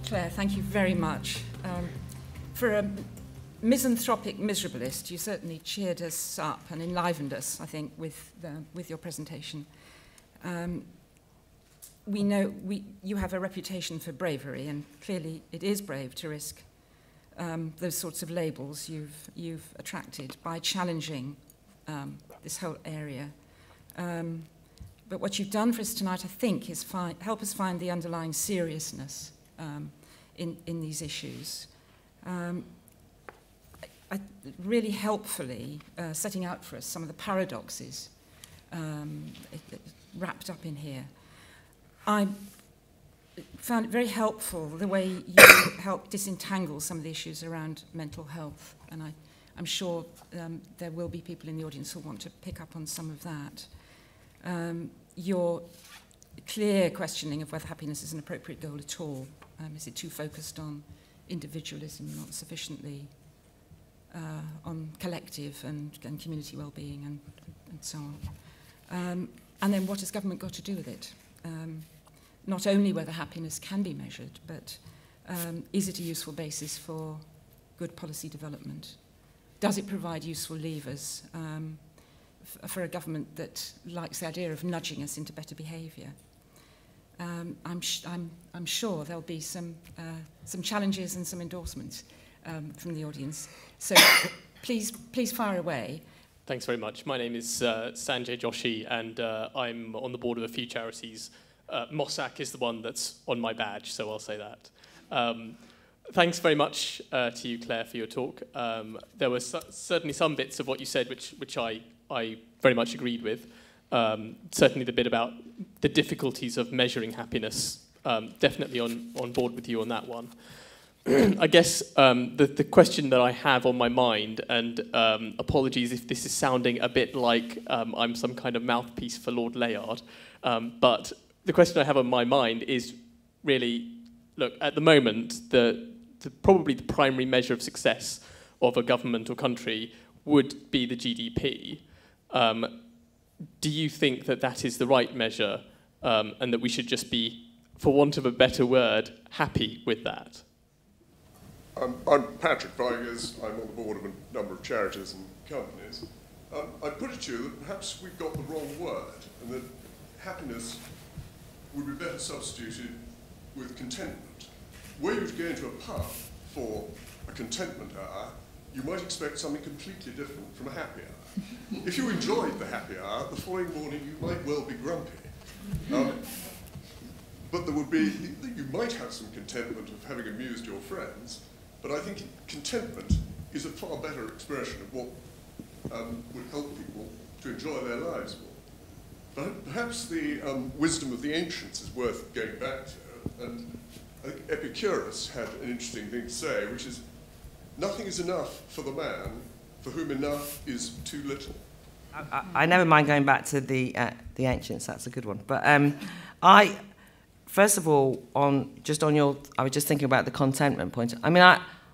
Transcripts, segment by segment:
Claire, thank you very much. For a misanthropic miserabilist, you certainly cheered us up and enlivened us, I think, with your presentation. We know you have a reputation for bravery, and clearly it is brave to risk those sorts of labels you've attracted by challenging this whole area. But what you've done for us tonight, I think, is help us find the underlying seriousness in these issues. Really helpfully setting out for us some of the paradoxes wrapped up in here. I found it very helpful the way you helped disentangle some of the issues around mental health, and I'm sure there will be people in the audience who want to pick up on some of that. Your clear questioning of whether happiness is an appropriate goal at all. Is it too focused on individualism, not sufficiently on collective and community well-being and so on? And then what has government got to do with it? Not only whether happiness can be measured, but is it a useful basis for good policy development? Does it provide useful levers for a government that likes the idea of nudging us into better behaviour? I'm sure there'll be some challenges and some endorsements from the audience. So please fire away. Thanks very much. My name is Sanjay Joshi, and I'm on the board of a few charities. Mossack is the one that's on my badge, so I'll say that. Thanks very much to you, Claire, for your talk. There were certainly some bits of what you said which I very much agreed with. Certainly the bit about the difficulties of measuring happiness, definitely on board with you on that one. I guess the question that I have on my mind, and apologies if this is sounding a bit like I'm some kind of mouthpiece for Lord Layard, but the question I have on my mind is really, look, at the moment, probably the primary measure of success of a government or country would be the GDP. Do you think that that is the right measure and that we should just be, for want of a better word, happy with that? I'm Patrick Vigers. I'm on the board of a number of charities and companies. I put it to you that perhaps we've got the wrong word, and that happiness would be better substituted with contentment. Were you to go into a pub for a contentment hour, you might expect something completely different from a happy hour. If you enjoyed the happy hour, the following morning you might well be grumpy. But there would be, you might have some contentment of having amused your friends, but I think contentment is a far better expression of what would help people to enjoy their lives more. But perhaps the wisdom of the ancients is worth going back to, and I think Epicurus had an interesting thing to say, which is, nothing is enough for the man for whom enough is too little. I never mind going back to the ancients. That's a good one. But first of all, I was just thinking about the contentment point. I mean,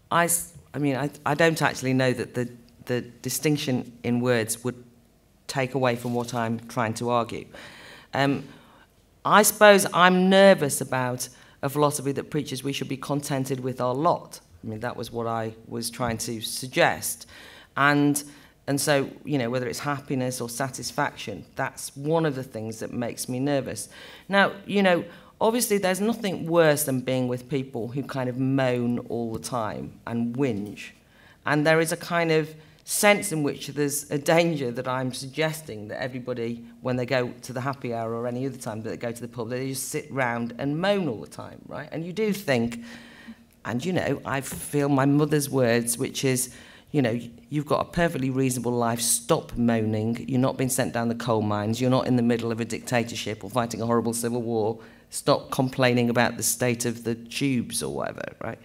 I don't actually know that the distinction in words would take away from what I'm trying to argue. I suppose I'm nervous about a philosophy that preaches we should be contented with our lot. I mean, that was what I was trying to suggest. And so, you know, whether it's happiness or satisfaction, that's one of the things that makes me nervous. Now, you know, obviously there's nothing worse than being with people who kind of moan all the time and whinge. And there is a kind of sense in which there's a danger that I'm suggesting that everybody, when they go to the happy hour or any other time that they go to the pub, they just sit round and moan all the time, right? And you do think, and you know, I feel my mother's words, which is, you know, you've got a perfectly reasonable life, stop moaning, you're not being sent down the coal mines, you're not in the middle of a dictatorship or fighting a horrible civil war, stop complaining about the state of the tubes or whatever, right?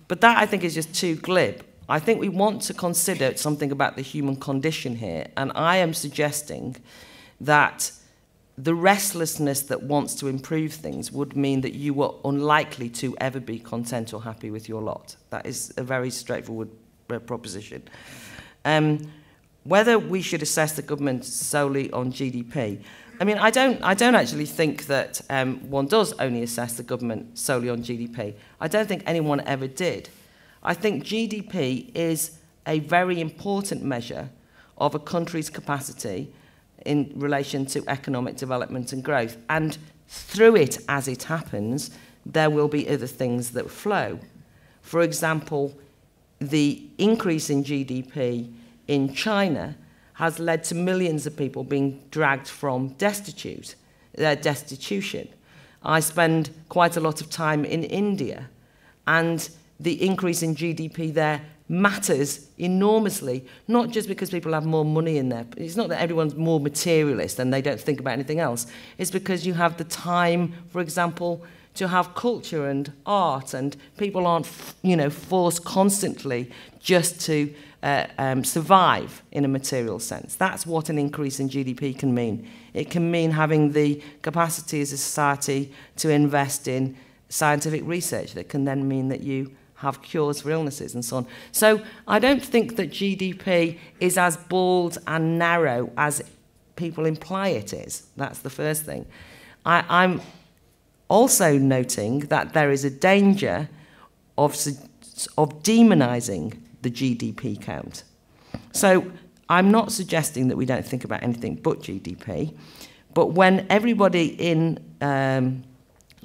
But that, I think, is just too glib. I think we want to consider something about the human condition here, and I am suggesting that the restlessness that wants to improve things would mean that you were unlikely to ever be content or happy with your lot. That is a very straightforward proposition. Whether we should assess the government solely on GDP, I mean, I don't actually think that one does only assess the government solely on GDP. I don't think anyone ever did. I think GDP is a very important measure of a country's capacity in relation to economic development and growth. And through it, as it happens, there will be other things that flow. For example, the increase in GDP in China has led to millions of people being dragged from destitution. I spend quite a lot of time in India, and the increase in GDP there matters enormously, not just because people have more money in there. It's not that everyone's more materialist and they don't think about anything else. It's because you have the time, for example, to have culture and art, and people aren't, forced constantly just to survive in a material sense. That's what an increase in GDP can mean. It can mean having the capacity as a society to invest in scientific research that can then mean that you have cures for illnesses and so on. So I don't think that GDP is as bald and narrow as people imply it is. That's the first thing. I'm also noting that there is a danger of demonising the GDP count. So I'm not suggesting that we don't think about anything but GDP, but when everybody in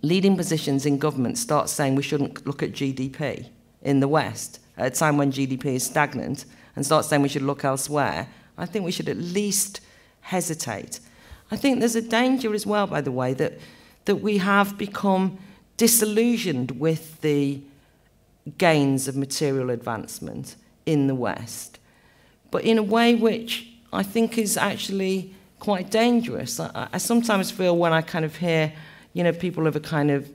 leading positions in government starts saying we shouldn't look at GDP in the West at a time when GDP is stagnant and starts saying we should look elsewhere, I think we should at least hesitate. I think there's a danger as well, by the way, that we have become disillusioned with the gains of material advancement in the West, but in a way which I think is actually quite dangerous. I sometimes feel when I kind of hear, people of a kind of,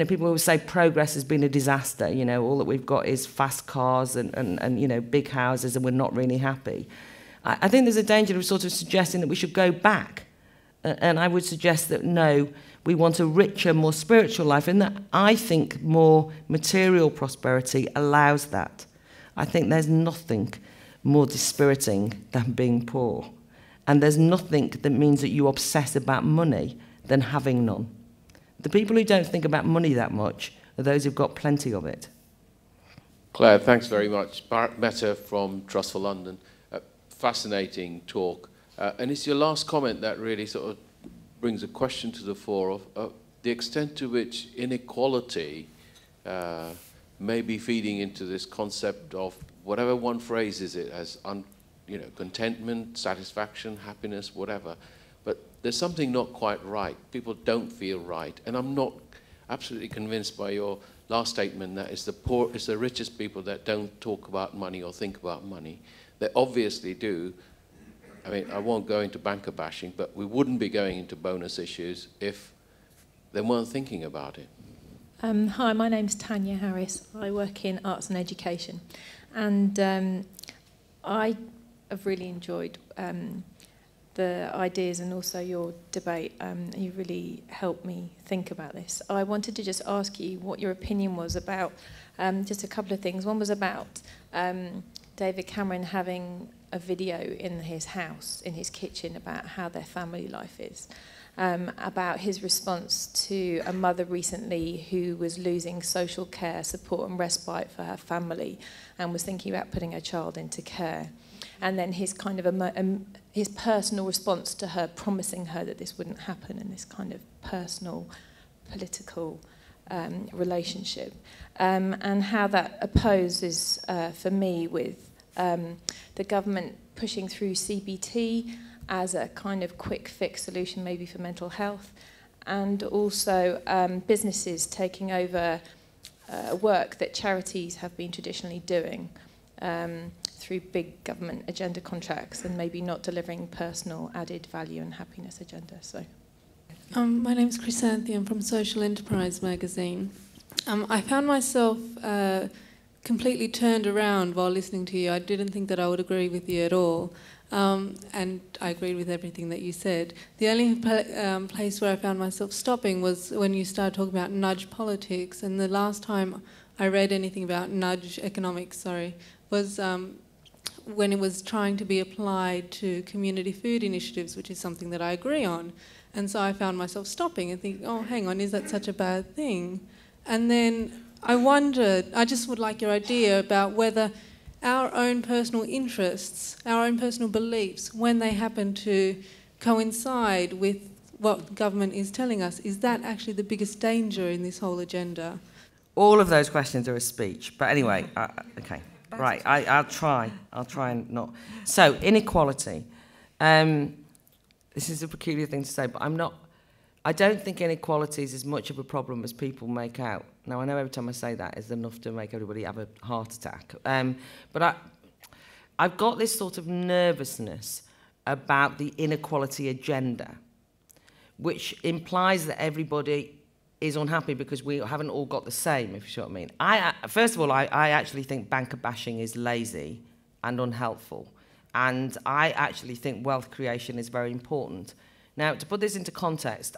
people who say progress has been a disaster, all that we've got is fast cars and big houses and we're not really happy. I think there's a danger of sort of suggesting that we should go back. And I would suggest that no, we want a richer, more spiritual life, and that I think more material prosperity allows that. I think there's nothing more dispiriting than being poor. And there's nothing that means that you obsess about money than having none. The people who don't think about money that much are those who've got plenty of it. Claire, thanks very much. Bart Mehta from Trust for London. Fascinating talk. And it's your last comment that really sort of brings a question to the fore of the extent to which inequality may be feeding into this concept of whatever one phrases it as, contentment, satisfaction, happiness, whatever. But there's something not quite right. People don't feel right. And I'm not absolutely convinced by your last statement that it's the richest people that don't talk about money or think about money. They obviously do. I mean, I won't go into banker bashing, but we wouldn't be going into bonus issues if they weren't thinking about it. Hi, my name's Tanya Harris. I work in arts and education. And I have really enjoyed the ideas and also your debate. You really helped me think about this. I wanted to just ask you what your opinion was about just a couple of things. One was about David Cameron having a video in his house, in his kitchen, about how their family life is, about his response to a mother recently who was losing social care, support and respite for her family and was thinking about putting her child into care. And then his kind of his personal response to her, promising her that this wouldn't happen, and this kind of personal, political relationship. And how that opposes, for me, with the government pushing through CBT as a kind of quick fix solution maybe for mental health, and also businesses taking over work that charities have been traditionally doing through big government agenda contracts and maybe not delivering personal added value and happiness agenda. So, my name's Chrysanthi. I'm from Social Enterprise magazine. I found myself completely turned around while listening to you. I didn't think that I would agree with you at all. And I agreed with everything that you said. The only place where I found myself stopping was when you started talking about nudge politics. And the last time I read anything about nudge economics, was when it was trying to be applied to community food initiatives, which is something that I agree on. And so I found myself stopping and thinking, oh, hang on, is that such a bad thing? And then I wondered, I just would like your idea about whether our own personal interests, our own personal beliefs, when they happen to coincide with what the government is telling us, is that actually the biggest danger in this whole agenda? All of those questions are a speech. But anyway, okay. Right, I'll try and not. So, inequality. This is a peculiar thing to say, but I don't think inequality is as much of a problem as people make out. Now, I know every time I say that is enough to make everybody have a heart attack. But I've got this sort of nervousness about the inequality agenda, which implies that everybody is unhappy because we haven't all got the same, if you know what I mean. First of all, I actually think banker bashing is lazy and unhelpful. And I actually think wealth creation is very important. Now, to put this into context,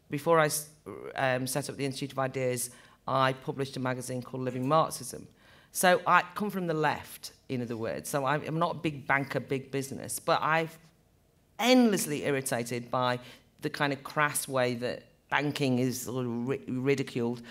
before I set up the Institute of Ideas, I published a magazine called Living Marxism. So I come from the left, in other words. So I'm not a big banker, big business, but I'm endlessly irritated by the kind of crass way that banking is sort of ridiculed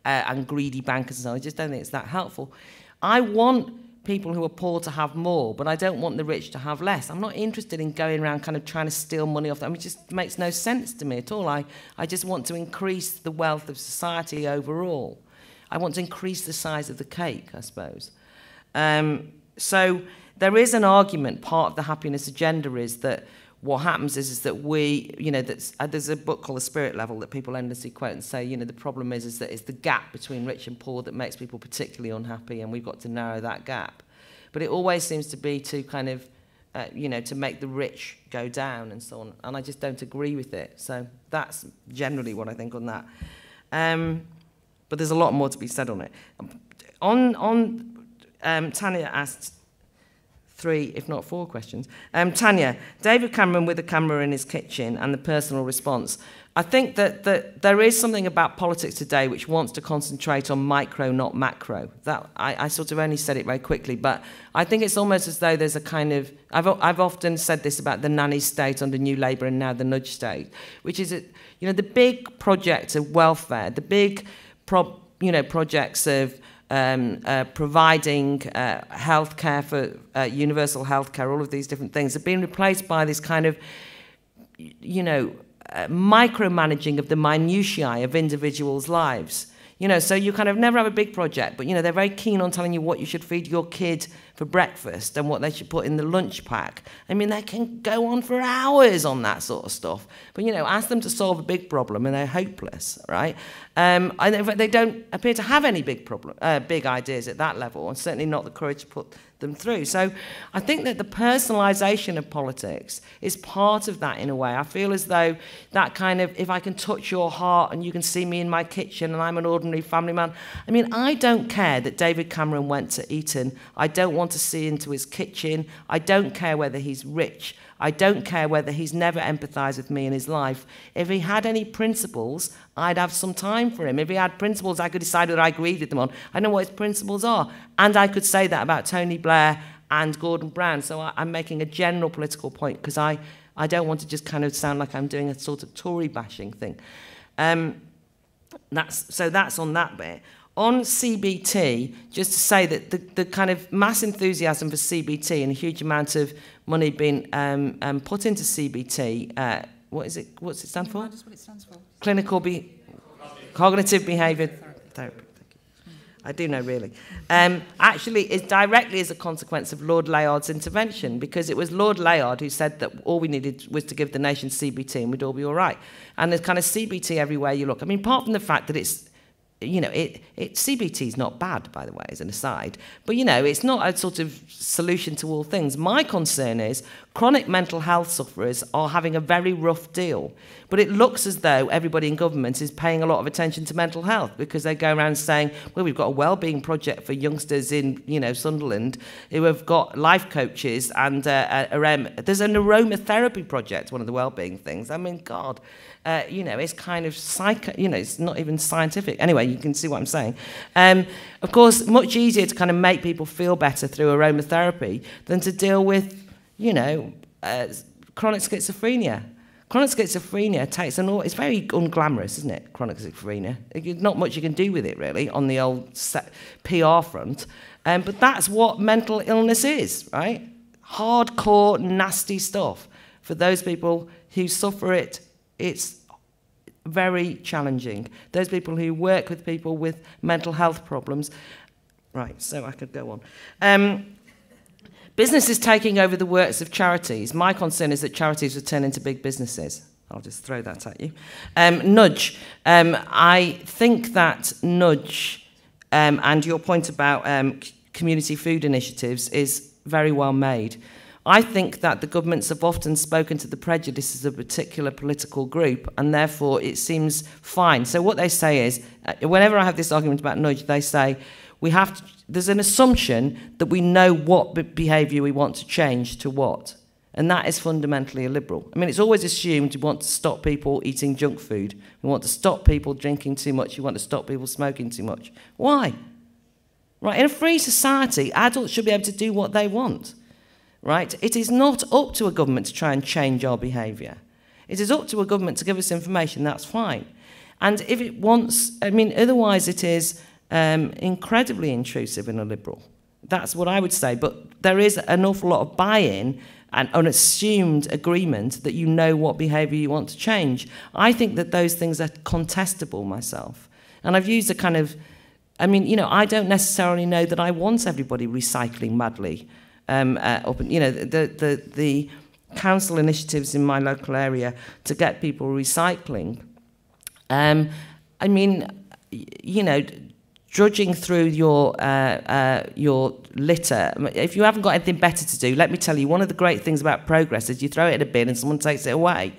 and greedy bankers and so on. I just don't think it's that helpful. I want people who are poor to have more, but I don't want the rich to have less. I'm not interested in going around kind of trying to steal money off them. I mean, it just makes no sense to me at all. I just want to increase the wealth of society overall. I want to increase the size of the cake, I suppose. So there is an argument, part of the happiness agenda is that what happens is that we, there's a book called The Spirit Level that people endlessly quote and say, the problem is that it's the gap between rich and poor that makes people particularly unhappy, and we've got to narrow that gap. But it always seems to be to kind of, to make the rich go down and so on, and I just don't agree with it. So that's generally what I think on that. But there's a lot more to be said on it. Tanya asked 3, if not 4 questions. Tanya, David Cameron with a camera in his kitchen and the personal response. I think that there is something about politics today which wants to concentrate on micro, not macro. That I sort of only said it very quickly, but I think it's almost as though there's a kind of... I've often said this about the nanny state under New Labour and now the nudge state, which is, the big project of welfare, the big projects of providing healthcare for universal healthcare, all of these different things have been replaced by this kind of, micromanaging of the minutiae of individuals' lives. So you kind of never have a big project, but, they're very keen on telling you what you should feed your kid for breakfast and what they should put in the lunch pack. I mean, they can go on for hours on that sort of stuff. But, ask them to solve a big problem and they're hopeless, right? And they don't appear to have any big ideas at that level, and certainly not the courage to put them through. So I think that the personalisation of politics is part of that in a way. I feel as though that kind of, if I can touch your heart and you can see me in my kitchen and I'm an ordinary family man. I mean, I don't care that David Cameron went to Eton. I don't want to see into his kitchen. I don't care whether he's rich. I don't care whether he's never empathised with me in his life. If he had any principles, I'd have some time for him. If he had principles, I could decide whether I agreed with them on. I know what his principles are. And I could say that about Tony Blair and Gordon Brown. So I'm making a general political point because I don't want to just kind of sound like I'm doing a sort of Tory bashing thing. That's on that bit. On CBT, just to say that the kind of mass enthusiasm for CBT and a huge amount of money being put into CBT, what is it? What's it stand for? That's what it stands for. Cognitive behaviour therapy. I do know, really. Actually, it's directly as a consequence of Lord Layard's intervention, because it was Lord Layard who said that all we needed was to give the nation CBT and we'd all be all right. And there's kind of CBT everywhere you look. I mean, apart from the fact that it's, CBT is not bad, by the way, as an aside. But, it's not a sort of solution to all things. My concern is chronic mental health sufferers are having a very rough deal. But it looks as though everybody in government is paying a lot of attention to mental health, because they go around saying, well, we've got a wellbeing project for youngsters in, Sunderland who have got life coaches, and there's an aromatherapy project, one of the wellbeing things. I mean, God. You know, it's kind of it's not even scientific. Anyway, you can see what I'm saying. Of course, much easier to kind of make people feel better through aromatherapy than to deal with, you know, chronic schizophrenia. Chronic schizophrenia takes it's very unglamorous, isn't it, chronic schizophrenia? Not much you can do with it, really, on the old PR front. But that's what mental illness is, right? Hardcore, nasty stuff. For those people who suffer it, it's very challenging. Those people who work with people with mental health problems. Right, so I could go on. Business is taking over the works of charities. My concern is that charities will turn into big businesses. I'll just throw that at you. Nudge. I think that nudge, and your point about community food initiatives is very well made. I think that the governments have often spoken to the prejudices of a particular political group, and therefore it seems fine. So what they say is, whenever I have this argument about nudge, they say, there's an assumption that we know what behaviour we want to change to what. And that is fundamentally illiberal. I mean, it's always assumed we want to stop people eating junk food. We want to stop people drinking too much. We want to stop people smoking too much. Why? Right, in a free society, adults should be able to do what they want. Right? It is not up to a government to try and change our behaviour. It is up to a government to give us information, that's fine. And if it wants, I mean, otherwise it is incredibly intrusive and illiberal. That's what I would say. But there is an awful lot of buy-in and an assumed agreement that you know what behaviour you want to change. I think that those things are contestable myself. And I've used a kind of, I mean, you know, I don't necessarily know that I want everybody recycling madly. You know, the council initiatives in my local area to get people recycling. I mean, you know, drudging through your litter. If you haven't got anything better to do, let me tell you, one of the great things about progress is you throw it in a bin and someone takes it away.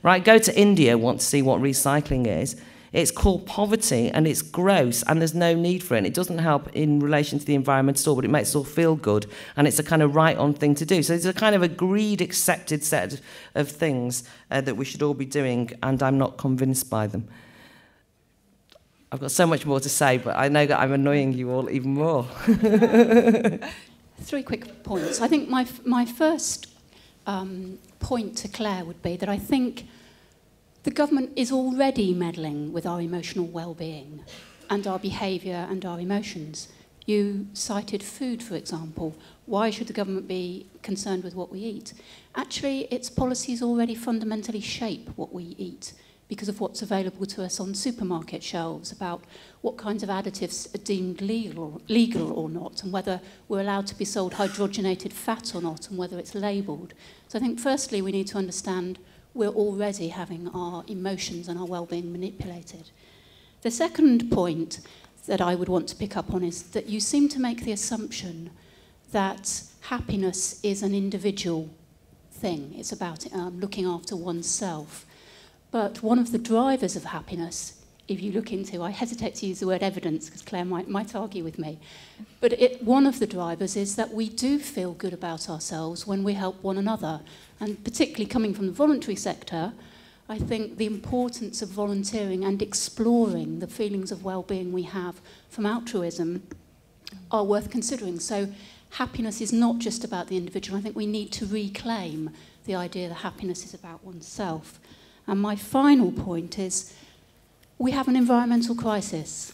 Right? Go to India, want to see what recycling is. It's called poverty, and it's gross, and there's no need for it. And it doesn't help in relation to the environment at all, but it makes us all feel good, and it's a kind of right-on thing to do. So it's a kind of agreed, accepted set of things that we should all be doing, and I'm not convinced by them. I've got so much more to say, but I know that I'm annoying you all even more. 3 quick points. I think my first point to Claire would be that I think the government is already meddling with our emotional well-being and our behaviour and our emotions. You cited food, for example. Why should the government be concerned with what we eat? Actually, its policies already fundamentally shape what we eat because of what's available to us on supermarket shelves, about what kinds of additives are deemed legal or not, and whether we're allowed to be sold hydrogenated fat or not, and whether it's labelled. So I think firstly we need to understand we're already having our emotions and our well-being manipulated. The second point that I would want to pick up on is that you seem to make the assumption that happiness is an individual thing. It's about looking after oneself. But one of the drivers of happiness, if you look into, I hesitate to use the word evidence because Claire might argue with me, but one of the drivers is that we do feel good about ourselves when we help one another. And particularly coming from the voluntary sector, I think the importance of volunteering and exploring the feelings of well-being we have from altruism are worth considering. So happiness is not just about the individual. I think we need to reclaim the idea that happiness is about oneself. And my final point is we have an environmental crisis.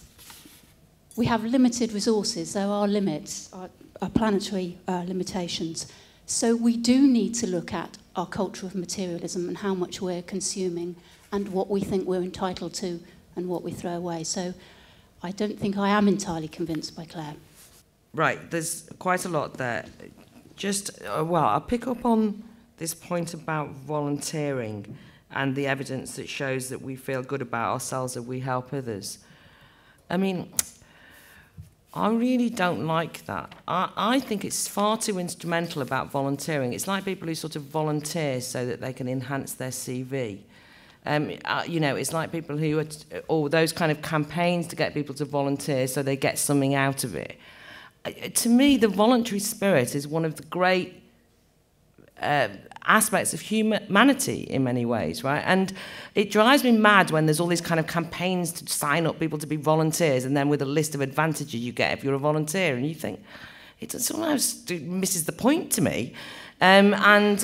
We have limited resources. There are limits, are planetary limitations. So we do need to look at our culture of materialism and how much we're consuming and what we think we're entitled to and what we throw away. So I don't think I am entirely convinced by Claire. Right, there's quite a lot there. Just, well, I'll pick up on this point about volunteering and the evidence that shows that we feel good about ourselves if we help others. I mean, I really don't like that. I think it's far too instrumental about volunteering. It's like people who sort of volunteer so that they can enhance their CV. You know, it's like people who are, or those kind of campaigns to get people to volunteer so they get something out of it. To me, the voluntary spirit is one of the great aspects of humanity in many ways, right? And it drives me mad when there's all these kind of campaigns to sign up people to be volunteers, and then with a list of advantages you get if you're a volunteer, and you think, it sometimes misses the point to me. And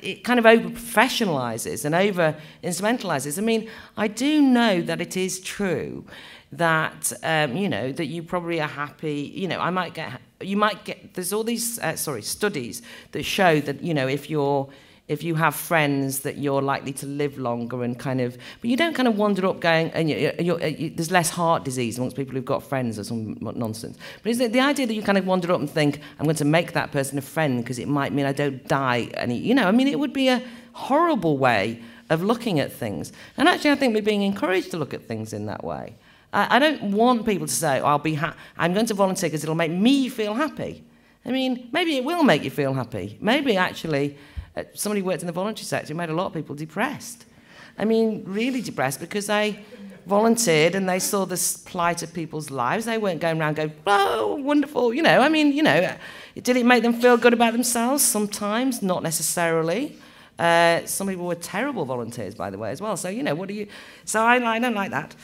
it kind of over-professionalises and over-instrumentalises. I mean, I do know that it is true that, you know, that you probably are happy, you know, you might get, there's all these, studies that show that, you know, if you have friends that you're likely to live longer and kind of, but you don't kind of wander up going, and there's less heart disease amongst people who've got friends or some nonsense. But is it the idea that you kind of wander up and think, I'm going to make that person a friend because it might mean I don't die any, you know, I mean, it would be a horrible way of looking at things. And actually, I think we're being encouraged to look at things in that way. I don't want people to say, oh, I'm going to volunteer because it'll make me feel happy. I mean, maybe it will make you feel happy. Maybe actually, somebody who worked in the voluntary sector made a lot of people depressed. I mean, really depressed, because they volunteered and they saw the plight of people's lives. They weren't going around going, oh, wonderful, you know. I mean, you know, did it make them feel good about themselves? Sometimes, not necessarily. Some people were terrible volunteers, by the way, as well. So, you know, So I don't like that.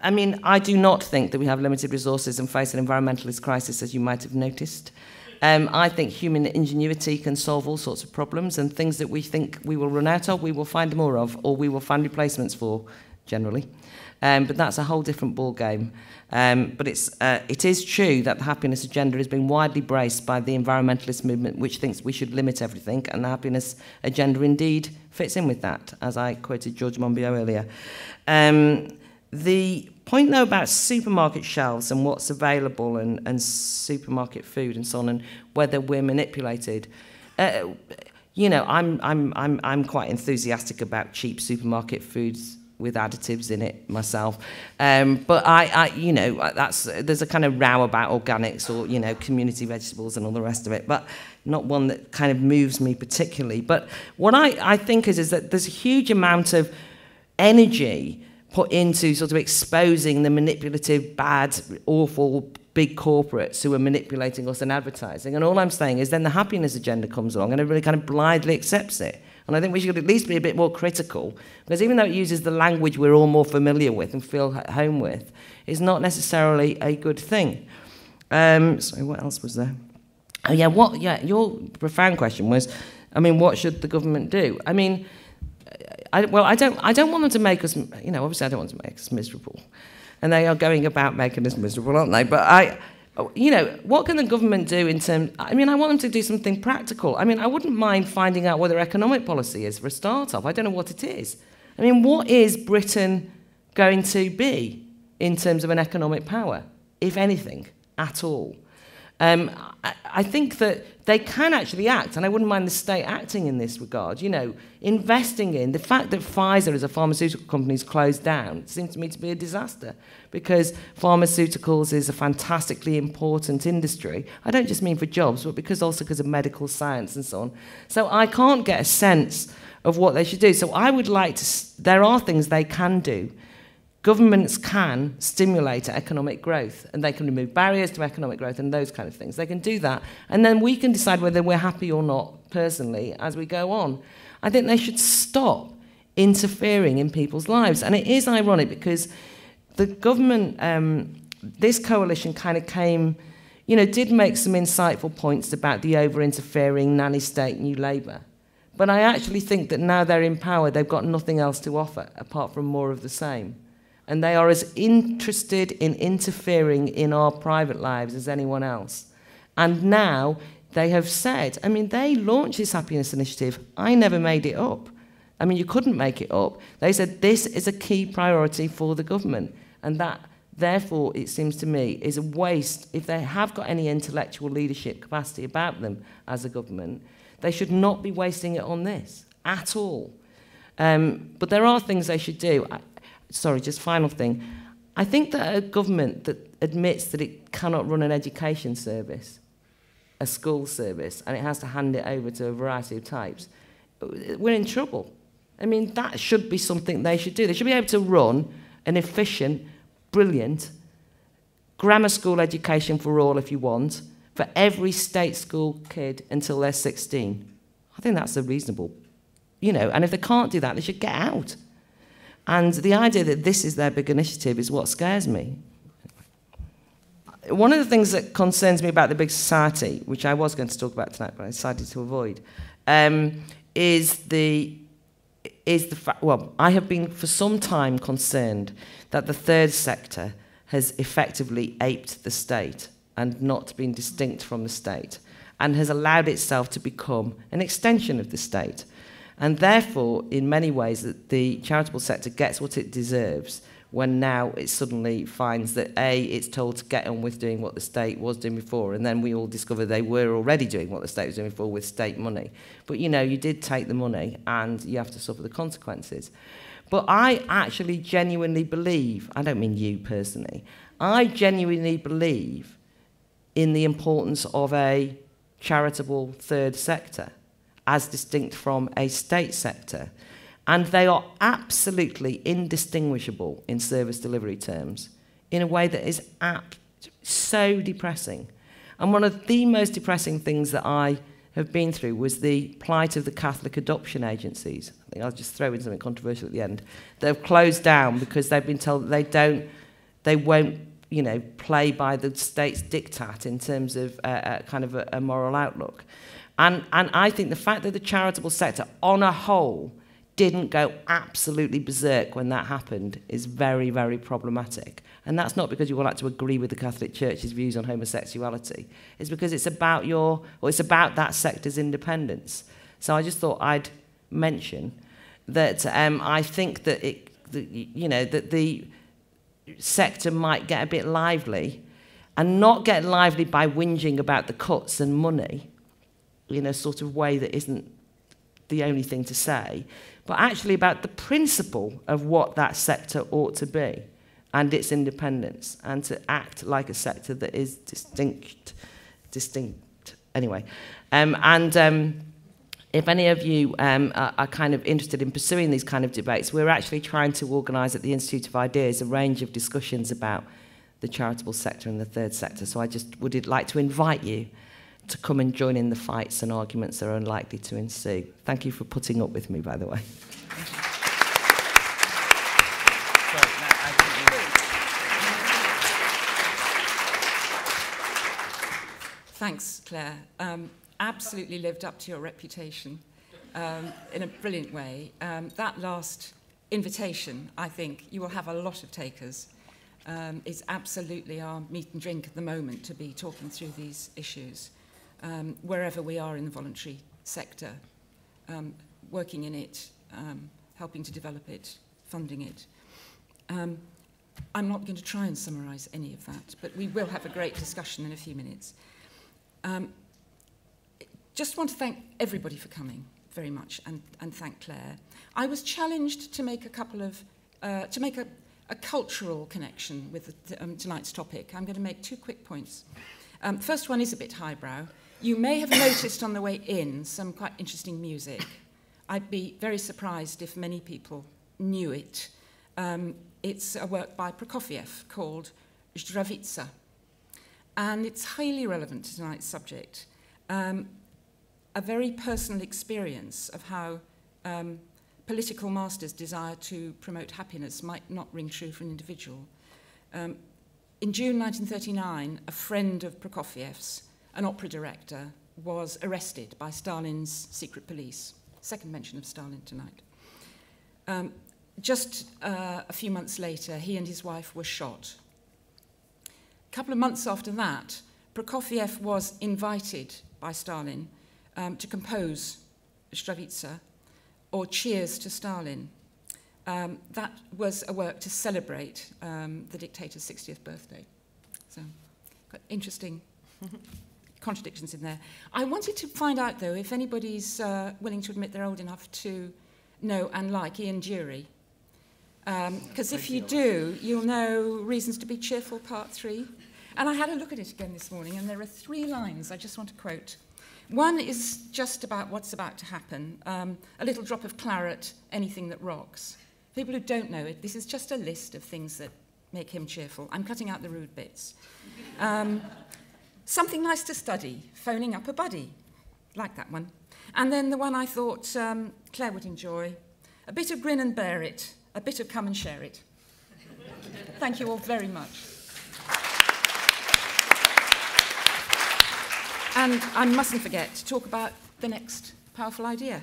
I mean, I do not think that we have limited resources and face an environmentalist crisis, as you might have noticed. I think human ingenuity can solve all sorts of problems, and things that we think we will run out of, we will find more of, or we will find replacements for, generally. But that's a whole different ball game. But it is true that the happiness agenda has been widely braced by the environmentalist movement, which thinks we should limit everything, and the happiness agenda indeed fits in with that, as I quoted George Monbiot earlier. The point, though, about supermarket shelves and what's available and supermarket food and so on, and whether we're manipulated, you know, I'm quite enthusiastic about cheap supermarket foods with additives in it myself, but I you know, there's a kind of row about organics or, you know, community vegetables and all the rest of it, but not one that kind of moves me particularly. But what I think is that there's a huge amount of energy put into sort of exposing the manipulative, bad, awful big corporates who are manipulating us in advertising. And all I'm saying is then the happiness agenda comes along and everybody kind of blithely accepts it. And I think we should at least be a bit more critical, because even though it uses the language we're all more familiar with and feel at home with, it's not necessarily a good thing. Sorry, what else was there? Oh yeah, your profound question was, I mean, what should the government do? I mean, I don't want them to make us, you know, obviously I don't want to make us miserable. And they are going about making us miserable, aren't they? But you know, what can the government do in terms... I mean, I want them to do something practical. I mean, I wouldn't mind finding out what their economic policy is for a start-off. I don't know what it is. I mean, what is Britain going to be in terms of an economic power, if anything, at all? I think that they can actually act, and I wouldn't mind the state acting in this regard. You know, investing in the fact that Pfizer as a pharmaceutical company is closed down seems to me to be a disaster, because pharmaceuticals is a fantastically important industry. I don't just mean for jobs, but because of medical science and so on. So I can't get a sense of what they should do. So I would like to... There are things they can do. Governments can stimulate economic growth, and they can remove barriers to economic growth and those kind of things. They can do that. And then we can decide whether we're happy or not, personally, as we go on. I think they should stop interfering in people's lives. And it is ironic because the government, this coalition kind of came, you know, did make some insightful points about the over-interfering nanny state New Labour. But I actually think that now they're in power, they've got nothing else to offer apart from more of the same. And they are as interested in interfering in our private lives as anyone else. And now they have said, I mean, they launched this happiness initiative. I never made it up. I mean, you couldn't make it up. They said this is a key priority for the government. And that, therefore, it seems to me, is a waste. If they have got any intellectual leadership capacity about them as a government, they should not be wasting it on this at all. But there are things they should do. Sorry, just final thing. I think that a government that admits that it cannot run an education service, a school service, and it has to hand it over to a variety of types, we're in trouble. I mean, that should be something they should do. They should be able to run an efficient, brilliant grammar school education for all, if you want, for every state school kid until they're 16. I think that's a reasonable, you know, and if they can't do that, they should get out. And the idea that this is their big initiative is what scares me. One of the things that concerns me about the big society, which I was going to talk about tonight, but I decided to avoid, is the fact, well, I have been for some time concerned that the third sector has effectively aped the state and not been distinct from the state, and has allowed itself to become an extension of the state. And therefore, in many ways, that the charitable sector gets what it deserves when now it suddenly finds that A, it's told to get on with doing what the state was doing before, and then we all discover they were already doing what the state was doing before with state money. But, you know, you did take the money and you have to suffer the consequences. But I actually genuinely believe, I don't mean you personally, I genuinely believe in the importance of a charitable third sector as distinct from a state sector. And they are absolutely indistinguishable in service delivery terms in a way that is so depressing. And one of the most depressing things that I have been through was the plight of the Catholic adoption agencies. I think I'll just throw in something controversial at the end. They've closed down because they've been told that they won't, you know, play by the state's diktat in terms of kind of a moral outlook. And I think the fact that the charitable sector on a whole didn't go absolutely berserk when that happened is very, very problematic. And that's not because you would like to agree with the Catholic Church's views on homosexuality. It's because it's about it's about that sector's independence. So I just thought I'd mention that I think that that the sector might get a bit lively, and not get lively by whinging about the cuts and money in a sort of way that isn't the only thing to say, but actually about the principle of what that sector ought to be and its independence, and to act like a sector that is distinct. Anyway, if any of you are kind of interested in pursuing these kind of debates, we're actually trying to organise at the Institute of Ideas a range of discussions about the charitable sector and the third sector. So I just would like to invite you to come and join in the fights and arguments that are unlikely to ensue. Thank you for putting up with me, by the way. Thanks, Claire. Absolutely lived up to your reputation in a brilliant way. That last invitation, I think, you will have a lot of takers. It's absolutely our meat and drink at the moment to be talking through these issues. Wherever we are in the voluntary sector, working in it, helping to develop it, funding it. I'm not going to try and summarise any of that, but we will have a great discussion in a few minutes. Just want to thank everybody for coming very much, and thank Claire. I was challenged to make a couple of, to make a cultural connection with tonight's topic. I'm going to make 2 quick points. First one is a bit highbrow. You may have noticed on the way in some quite interesting music. I'd be very surprised if many people knew it. It's a work by Prokofiev called Zdravitsa. And it's highly relevant to tonight's subject. A very personal experience of how political masters' desire to promote happiness might not ring true for an individual. In June 1939, a friend of Prokofiev's, an opera director, was arrested by Stalin's secret police. Second mention of Stalin tonight. Just a few months later, he and his wife were shot. A couple of months after that, Prokofiev was invited by Stalin to compose Zdravitsa, or Cheers to Stalin. That was a work to celebrate the dictator's 60th birthday. So, quite interesting contradictions in there. I wanted to find out, though, if anybody's willing to admit they're old enough to know and like Ian Dury. Because if you do, you'll know Reasons to be Cheerful, Part 3. And I had a look at it again this morning, and there are 3 lines I just want to quote. One is just about what's about to happen. A little drop of claret, anything that rocks. People who don't know it, this is just a list of things that make him cheerful. I'm cutting out the rude bits. Something nice to study, phoning up a buddy. Like that one. And then the one I thought Claire would enjoy, a bit of grin and bear it, a bit of come and share it. Thank you all very much. And I mustn't forget to talk about the next powerful idea.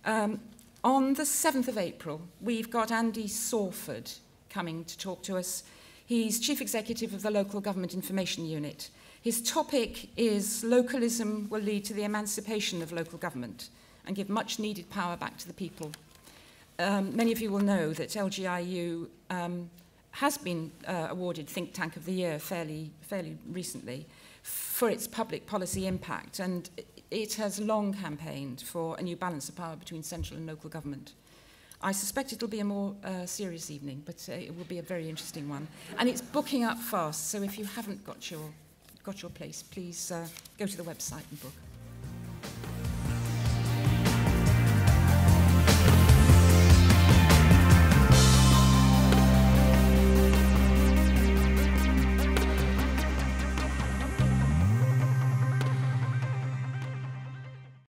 On the 7th of April, we've got Andy Sawford coming to talk to us. He's Chief Executive of the Local Government Information Unit. His topic is localism will lead to the emancipation of local government and give much needed power back to the people. Many of you will know that LGIU has been awarded Think Tank of the Year fairly recently for its public policy impact, and it has long campaigned for a new balance of power between central and local government. I suspect it'll be a more serious evening, but it will be a very interesting one. And it's booking up fast, so if you haven't got your place, please go to the website and book.